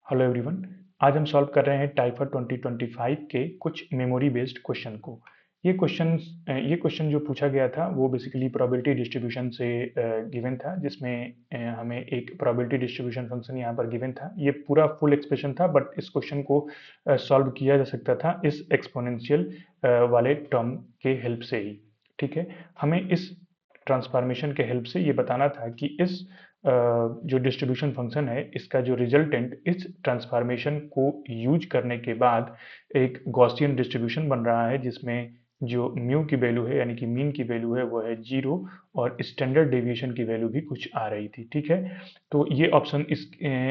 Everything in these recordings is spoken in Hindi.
Hello everyone. आज हम सॉल्व कर रहे हैं टाइफर 2025 के कुछ मेमोरी बेस्ड क्वेश्चन को। ये क्वेश्चन जो पूछा गया था वो बेसिकली प्रोबेबिलिटी डिस्ट्रीब्यूशन से गिवन था, जिसमें हमें एक प्रोबेबिलिटी डिस्ट्रीब्यूशन फंक्शन यहाँ पर गिवन था। ये पूरा फुल एक्सप्रेशन था, बट इस क्वेश्चन को सॉल्व किया जा सकता था इस एक्सपोनेंशियल वाले टर्म के हेल्प से ही। ठीक है, हमें इस ट्रांसफॉर्मेशन के हेल्प से ये बताना था कि इस जो डिस्ट्रीब्यूशन फंक्शन है इसका जो रिजल्टेंट इस ट्रांसफॉर्मेशन को यूज करने के बाद एक गॉसियन डिस्ट्रीब्यूशन बन रहा है, जिसमें जो म्यू की वैल्यू है यानी कि मीन की वैल्यू है वो है 0 और स्टैंडर्ड डेविएशन की वैल्यू भी कुछ आ रही थी। ठीक है, तो ये ऑप्शन इस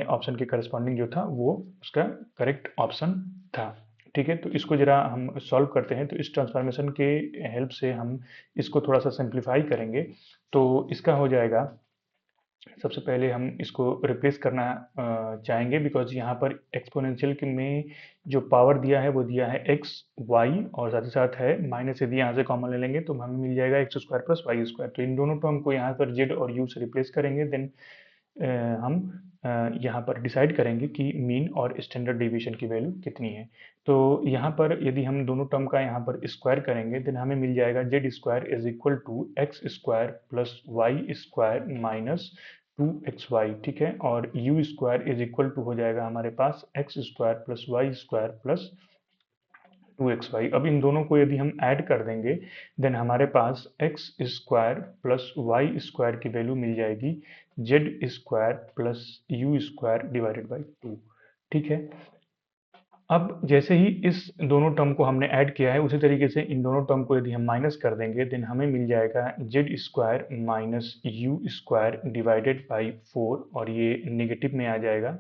ऑप्शन के करस्पॉन्डिंग जो था वो उसका करेक्ट ऑप्शन था। ठीक है, तो इसको जरा हम सॉल्व करते हैं। तो इस ट्रांसफॉर्मेशन के हेल्प से हम इसको थोड़ा सा सिंप्लीफाई करेंगे। तो इसका हो जाएगा, सबसे पहले हम इसको रिप्लेस करना चाहेंगे, बिकॉज यहाँ पर एक्सपोनेंशियल में जो पावर दिया है वो दिया है एक्स वाई और साथ ही साथ है माइनस। यदि यहाँ से कॉमन ले लेंगे तो हमें मिल जाएगा X square plus Y square. तो इन दोनों टर्म को यहाँ पर जेड और यू से रिप्लेस करेंगे। देन हम यहाँ पर डिसाइड करेंगे कि मीन और स्टैंडर्ड डिवीजन की वैल्यू कितनी है। तो यहाँ पर यदि हम दोनों टर्म का यहाँ पर स्क्वायर करेंगे देन हमें मिल जाएगा Z square is equal to x square plus Y square minus 2xy। ठीक है, और u square is equal to हो जाएगा हमारे पास x square plus Y square plus 2xy। अब इन दोनों को यदि हम ऐड कर देंगे देन हमारे पास x square plus Y square की वैल्यू मिल जाएगी z square plus you square divided by 2। ठीक है, अब जैसे ही इस दोनों टर्म को हमने ऐड किया है उसी तरीके से इन दोनों टर्म को यदि हम माइनस कर देंगे देन हमें मिल जाएगा Z square minus U square divided by 4 और ये नेगेटिव में आ जाएगा।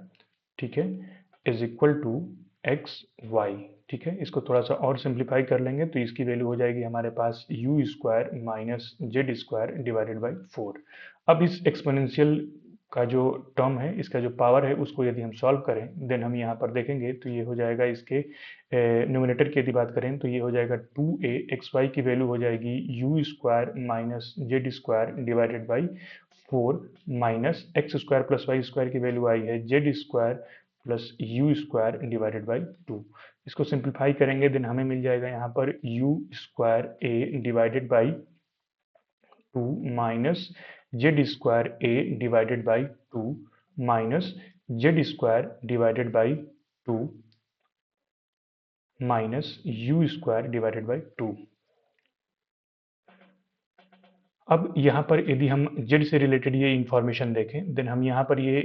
ठीक है, is equal to X Y. ठीक है, इसको थोड़ा सा और सिंप्लीफाई कर लेंगे तो इसकी वैल्यू हो जाएगी हमारे पास u square minus Z square divided by 4। अब इस एक्सपोनेंशियल का जो टर्म है इसका जो पावर है उसको यदि हम सॉल्व करें देन हम यहाँ पर देखेंगे तो ये हो जाएगा इसके न्यूमिनेटर की यदि बात करें तो ये हो जाएगा 2a एक्स वाई की वैल्यू हो जाएगी U square minus Z square divided by 4 minus X square plus Y square की वैल्यू आई है Z square plus you square divided by 2। इसको सिंप्लीफाई करेंगे देन हमें मिल जाएगा यहाँ पर you square A divided by 2 minus Z square A divided by 2 minus Z square divided by 2 minus U square divided by 2। अब यहाँ पर यदि हम जेड से रिलेटेड ये इंफॉर्मेशन देखें देन हम यहाँ पर ये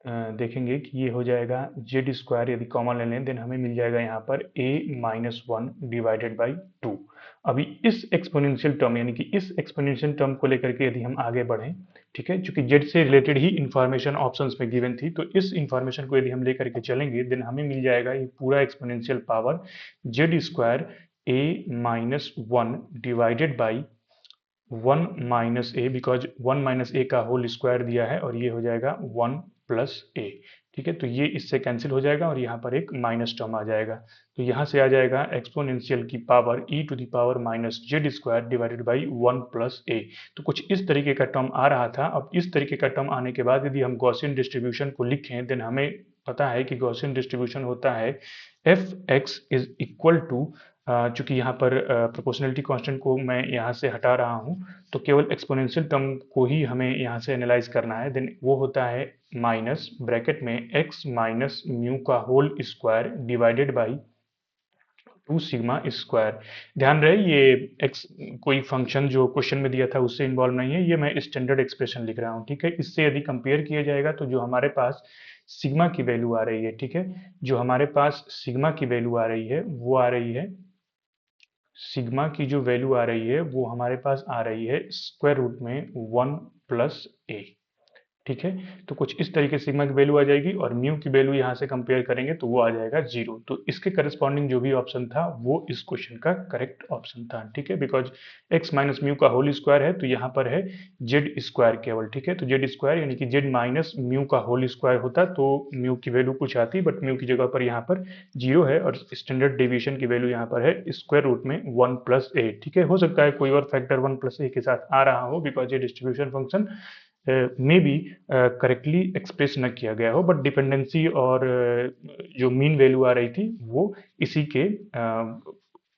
देखेंगे कि ये हो जाएगा जेड स्क्वायर यदि कॉमन ले लें देन हमें मिल जाएगा यहाँ पर a minus one divided by 2। अभी इस एक्सपोनेंशियल टर्म यानी कि इस एक्सपोनेंशियल टर्म को लेकर के यदि हम आगे बढ़ें, ठीक है, चूंकि जेड से रिलेटेड ही इंफॉर्मेशन ऑप्शंस में गिवन थी तो इस इंफॉर्मेशन को यदि हम लेकर के चलेंगे देन हमें मिल जाएगा ये पूरा exponential power z square a minus one divided by 1 minus a, because 1 minus a का होल स्क्वायर दिया है और ये हो जाएगा 1 प्लस ए। ठीक है, तो ये इससे कैंसिल हो जाएगा और यहाँ पर एक माइनस टर्म आ जाएगा। तो यहाँ से आ जाएगा एक्सपोनेंशियल की power e to the power minus Z square divided by 1 plus a. तो कुछ इस तरीके का टर्म आ रहा था। अब इस तरीके का टर्म आने के बाद यदि हम गॉसियन डिस्ट्रीब्यूशन को लिखें देन हमें पता है कि गॉसियन डिस्ट्रीब्यूशन होता है F X is equal to, चूंकि यहाँ पर प्रोपोर्शनलिटी कांस्टेंट को मैं यहाँ से हटा रहा हूँ तो केवल एक्सपोनेंशियल टर्म को ही हमें यहाँ से एनालाइज करना है। देन वो होता है माइनस ब्रैकेट में एक्स माइनस म्यू का whole square divided by 2 sigma square. ध्यान रहे ये एक्स कोई फंक्शन जो क्वेश्चन में दिया था उससे इन्वॉल्व नहीं है, ये मैं स्टैंडर्ड एक्सप्रेशन लिख रहा हूँ। ठीक है, इससे यदि कंपेयर किया जाएगा तो जो हमारे पास सिग्मा की वैल्यू आ रही है, ठीक है, जो हमारे पास सिग्मा की वैल्यू आ रही है वो आ रही है, सिग्मा की जो वैल्यू आ रही है वो हमारे पास आ रही है स्क्वायर रूट में 1 प्लस ए। ठीक है, तो कुछ इस तरीके से सिग्मा की वैल्यू आ जाएगी और म्यू की वैल्यू यहाँ से कंपेयर करेंगे तो वो आ जाएगा 0। तो इसके करस्पॉन्डिंग जो भी ऑप्शन था वो इस क्वेश्चन का करेक्ट ऑप्शन था। ठीक है, बिकॉज एक्स माइनस म्यू का होल स्क्वायर है तो यहाँ पर है जेड स्क्वायर केवल। ठीक है, तो जेड स्क्वायर यानी कि जेड माइनस म्यू का होल स्क्वायर होता तो म्यू की वैल्यू कुछ आती, बट म्यू की जगह पर यहाँ पर 0 है और स्टैंडर्ड डेविएशन की वैल्यू यहाँ पर है स्क्वायर रूट में 1 प्लस ए। ठीक है, हो सकता है कोई और फैक्टर 1 प्लस ए के साथ आ रहा हो बिकॉज ये distribution function may be correctly express न किया गया हो, बट डिपेंडेंसी और जो मीन वैल्यू आ रही थी वो इसी के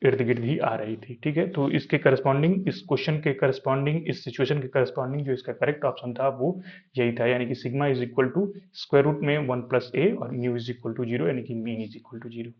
इर्द गिर्द ही आ रही थी। ठीक है, तो इसके करस्पॉन्डिंग, इस क्वेश्चन के करस्पॉन्डिंग, इस सिचुएशन के करस्पॉन्डिंग जो इसका करेक्ट ऑप्शन था वो यही था, यानी कि sigma is equal to square root में 1 प्लस ए और mu is equal to zero, यानी कि mean is equal to zero.